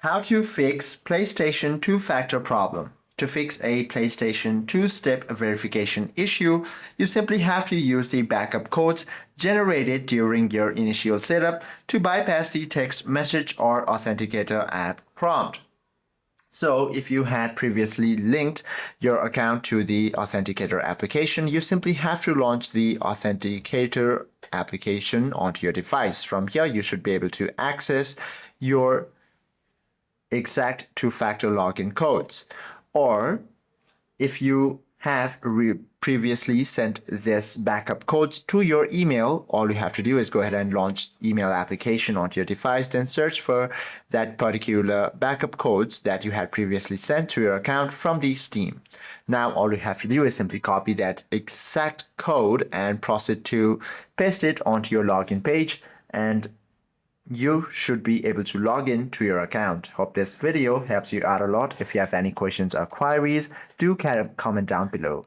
How to fix PlayStation two-factor problem. To fix a PlayStation two-step verification issue, you simply have to use the backup codes generated during your initial setup to bypass the text message or Authenticator app prompt. So if you had previously linked your account to the Authenticator application, you simply have to launch the Authenticator application onto your device. From here, you should be able to access your exact two-factor login codes. Or if you have previously sent this backup codes to your email, all you have to do is go ahead and launch email application onto your device, then search for that particular backup codes that you had previously sent to your account from the Steam. Now all you have to do is simply copy that exact code and proceed to paste it onto your login page, and you should be able to log in to your account. Hope this video helps you out a lot. If you have any questions or queries, do comment down below.